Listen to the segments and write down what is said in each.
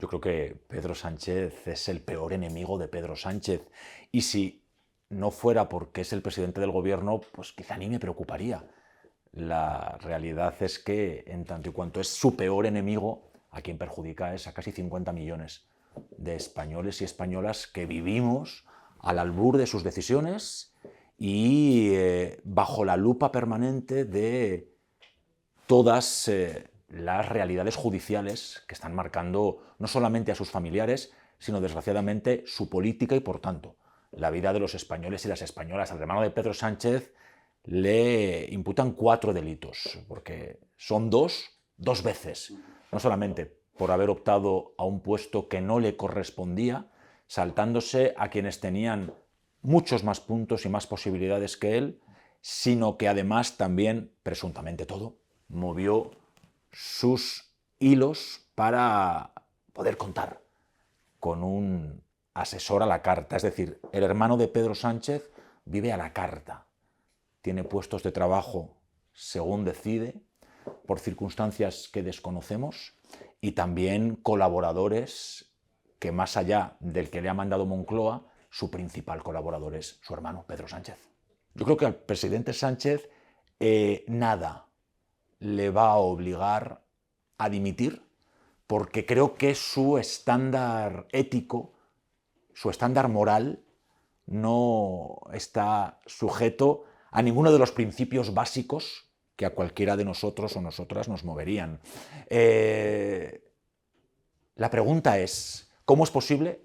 Yo creo que Pedro Sánchez es el peor enemigo de Pedro Sánchez. Y si no fuera porque es el presidente del gobierno, pues quizá ni me preocuparía. La realidad es que, en tanto y cuanto es su peor enemigo, a quien perjudica es a casi 50 millones de españoles y españolas que vivimos al albur de sus decisiones y bajo la lupa permanente de todas las realidades judiciales que están marcando no solamente a sus familiares, sino desgraciadamente su política y, por tanto, la vida de los españoles y las españolas. Al hermano de Pedro Sánchez le imputan 4 delitos, porque son dos veces, no solamente por haber optado a un puesto que no le correspondía, saltándose a quienes tenían muchos más puntos y más posibilidades que él, sino que además también, presuntamente todo, movió sus hilos para poder contar con un asesor a la carta. Es decir, el hermano de Pedro Sánchez vive a la carta. Tiene puestos de trabajo según decide, por circunstancias que desconocemos, y también colaboradores que, más allá del que le ha mandado Moncloa, su principal colaborador es su hermano Pedro Sánchez. Yo creo que al presidente Sánchez nada le va a obligar a dimitir, porque creo que su estándar ético, su estándar moral, no está sujeto a ninguno de los principios básicos que a cualquiera de nosotros o nosotras nos moverían. La pregunta es, ¿cómo es posible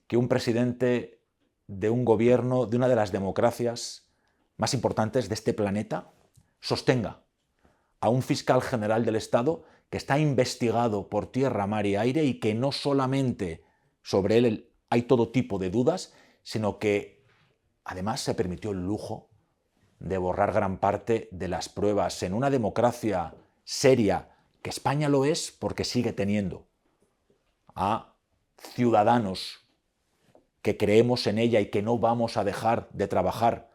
que un presidente de un gobierno, de una de las democracias más importantes de este planeta, sostenga a un fiscal general del Estado que está investigado por tierra, mar y aire y que no solamente sobre él hay todo tipo de dudas, sino que además se permitió el lujo de borrar gran parte de las pruebas en una democracia seria, que España lo es porque sigue teniendo a ciudadanos que creemos en ella y que no vamos a dejar de trabajar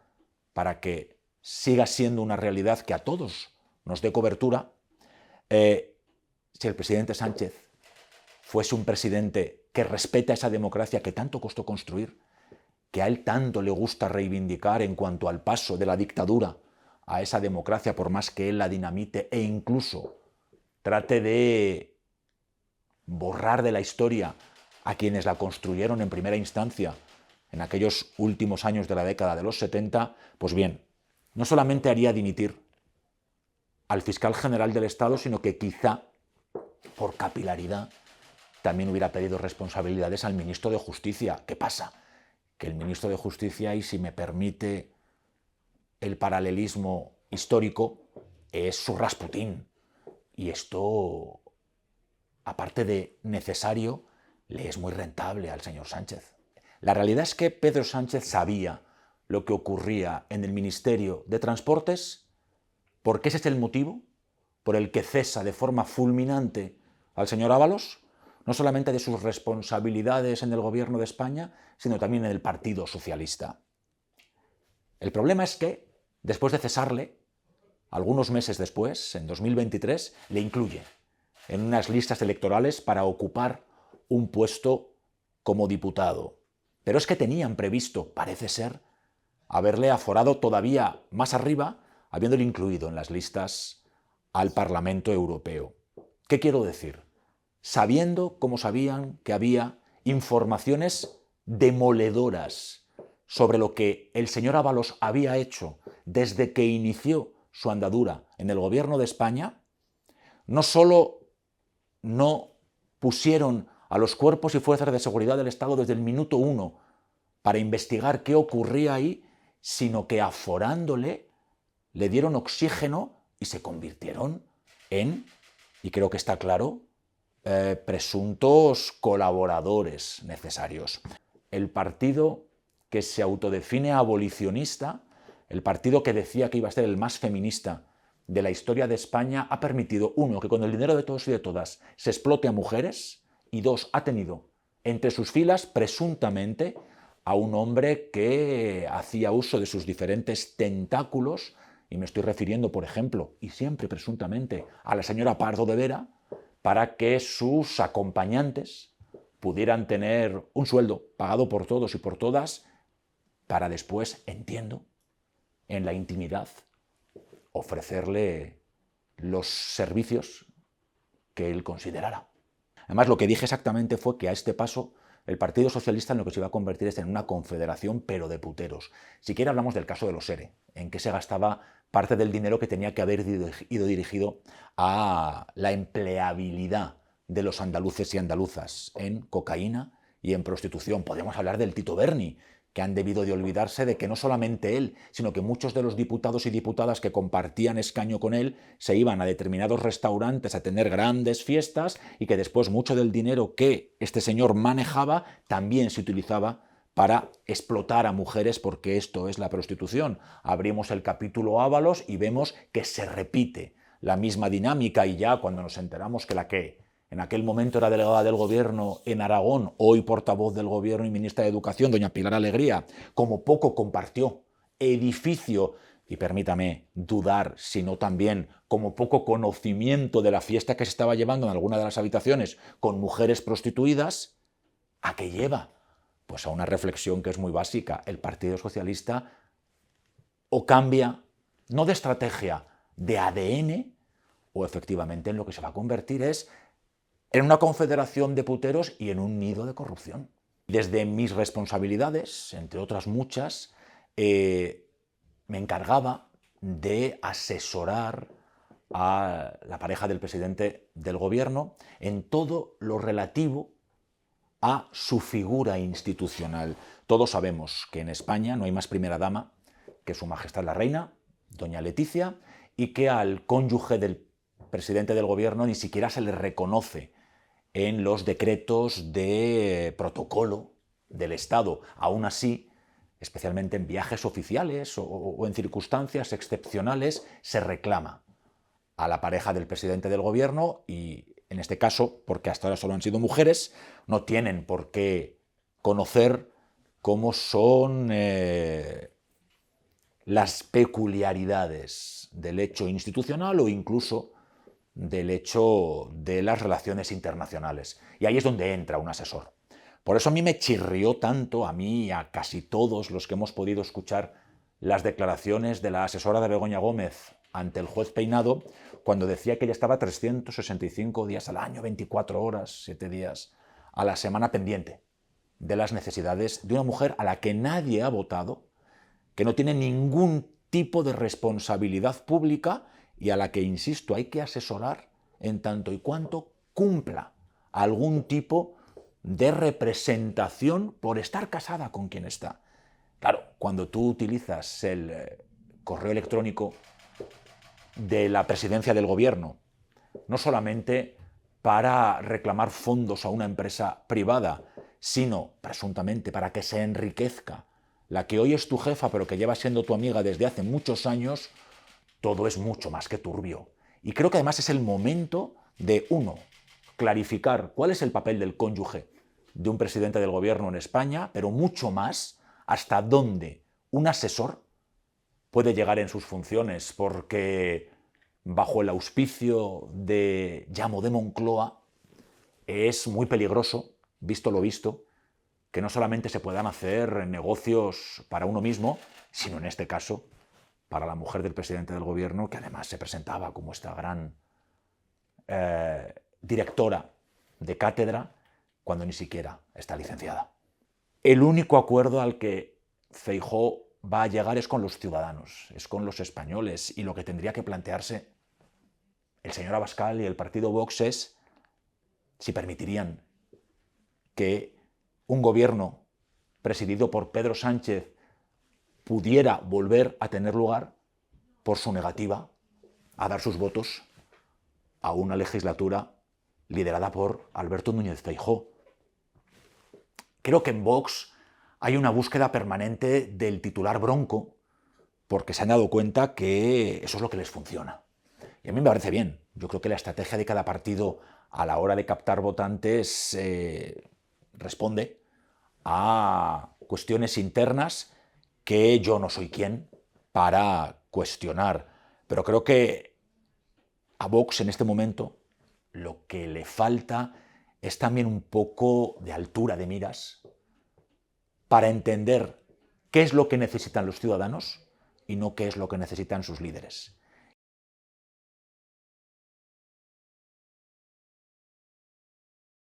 para que siga siendo una realidad que a todos nos dé cobertura. Si el presidente Sánchez fuese un presidente que respeta esa democracia que tanto costó construir, que a él tanto le gusta reivindicar en cuanto al paso de la dictadura a esa democracia, por más que él la dinamite e incluso trate de borrar de la historia a quienes la construyeron en primera instancia en aquellos últimos años de la década de los 70, pues bien, no solamente haría dimitir al fiscal general del Estado, sino que quizá, por capilaridad, también hubiera pedido responsabilidades al ministro de Justicia. ¿Qué pasa? Que el ministro de Justicia, y si me permite el paralelismo histórico, es su Rasputín. Y esto, aparte de necesario, le es muy rentable al señor Sánchez. La realidad es que Pedro Sánchez sabía lo que ocurría en el Ministerio de Transportes, porque ese es el motivo por el que cesa de forma fulminante al señor Ábalos, no solamente de sus responsabilidades en el gobierno de España, sino también en el Partido Socialista. El problema es que, después de cesarle, algunos meses después, en 2023, le incluye en unas listas electorales para ocupar un puesto como diputado. Pero es que tenían previsto, parece ser, haberle aforado todavía más arriba, habiéndole incluido en las listas al Parlamento Europeo. ¿Qué quiero decir? Sabiendo, como sabían, que había informaciones demoledoras sobre lo que el señor Ábalos había hecho desde que inició su andadura en el gobierno de España, no solo no pusieron a los cuerpos y fuerzas de seguridad del Estado desde el minuto 1 para investigar qué ocurría ahí, sino que aforándole le dieron oxígeno y se convirtieron en, y creo que está claro, presuntos colaboradores necesarios. El partido que se autodefine abolicionista, el partido que decía que iba a ser el más feminista de la historia de España, ha permitido, uno, que con el dinero de todos y de todas se explote a mujeres, y dos, ha tenido entre sus filas, presuntamente, a un hombre que hacía uso de sus diferentes tentáculos, y me estoy refiriendo, por ejemplo, y siempre presuntamente, a la señora Pardo de Vera, para que sus acompañantes pudieran tener un sueldo pagado por todos y por todas para después, entiendo, en la intimidad, ofrecerle los servicios que él considerara. Además, lo que dije exactamente fue que a este paso el Partido Socialista en lo que se iba a convertir es en una confederación, pero de puteros. Si quiere hablamos del caso de los ERE, en que se gastaba parte del dinero que tenía que haber ido dirigido a la empleabilidad de los andaluces y andaluzas en cocaína y en prostitución. Podemos hablar del Tito Berni, que han debido de olvidarse de que no solamente él, sino que muchos de los diputados y diputadas que compartían escaño con él se iban a determinados restaurantes a tener grandes fiestas y que después mucho del dinero que este señor manejaba también se utilizaba para explotar a mujeres, porque esto es la prostitución. Abrimos el capítulo Ábalos y vemos que se repite la misma dinámica, y ya cuando nos enteramos que la que en aquel momento era delegada del gobierno en Aragón, hoy portavoz del gobierno y ministra de Educación, doña Pilar Alegría, como poco compartió edificio, y permítame dudar, sino también como poco conocimiento de la fiesta que se estaba llevando en alguna de las habitaciones con mujeres prostituidas, ¿a qué lleva? Pues a una reflexión que es muy básica. El Partido Socialista o cambia, no de estrategia, de ADN, o efectivamente en lo que se va a convertir es en una confederación de puteros y en un nido de corrupción. Desde mis responsabilidades, entre otras muchas, me encargaba de asesorar a la pareja del presidente del gobierno en todo lo relativo a su figura institucional. Todos sabemos que en España no hay más primera dama que Su Majestad la Reina, doña Leticia, y que al cónyuge del presidente del gobierno ni siquiera se le reconoce en los decretos de protocolo del Estado. Aún así, especialmente en viajes oficiales o en circunstancias excepcionales, se reclama a la pareja del presidente del gobierno y, en este caso, porque hasta ahora solo han sido mujeres, no tienen por qué conocer cómo son las peculiaridades del hecho institucional o incluso del hecho de las relaciones internacionales. Y ahí es donde entra un asesor. Por eso a mí me chirrió tanto, a mí y a casi todos los que hemos podido escuchar las declaraciones de la asesora de Begoña Gómez ante el juez Peinado, cuando decía que ella estaba 365 días al año, 24 horas, 7 días a la semana pendiente de las necesidades de una mujer a la que nadie ha votado, que no tiene ningún tipo de responsabilidad pública y a la que, insisto, hay que asesorar en tanto y cuanto cumpla algún tipo de representación por estar casada con quien está. Claro, cuando tú utilizas el correo electrónico de la presidencia del gobierno, no solamente para reclamar fondos a una empresa privada, sino presuntamente para que se enriquezca la que hoy es tu jefa pero que lleva siendo tu amiga desde hace muchos años, todo es mucho más que turbio. Y creo que además es el momento de, uno, clarificar cuál es el papel del cónyuge de un presidente del gobierno en España, pero mucho más hasta dónde un asesor puede llegar en sus funciones, porque bajo el auspicio de Llamo de Moncloa es muy peligroso, visto lo visto, que no solamente se puedan hacer negocios para uno mismo, sino en este caso para la mujer del presidente del gobierno, que además se presentaba como esta gran directora de cátedra, cuando ni siquiera está licenciada. El único acuerdo al que Feijóo va a llegar es con los ciudadanos, es con los españoles, y lo que tendría que plantearse el señor Abascal y el partido Vox es si permitirían que un gobierno presidido por Pedro Sánchez pudiera volver a tener lugar por su negativa a dar sus votos a una legislatura liderada por Alberto Núñez Feijóo. Creo que en Vox hay una búsqueda permanente del titular bronco, porque se han dado cuenta que eso es lo que les funciona. Y a mí me parece bien. Yo creo que la estrategia de cada partido a la hora de captar votantes responde a cuestiones internas que yo no soy quien para cuestionar. Pero creo que a Vox en este momento lo que le falta es también un poco de altura de miras para entender qué es lo que necesitan los ciudadanos y no qué es lo que necesitan sus líderes.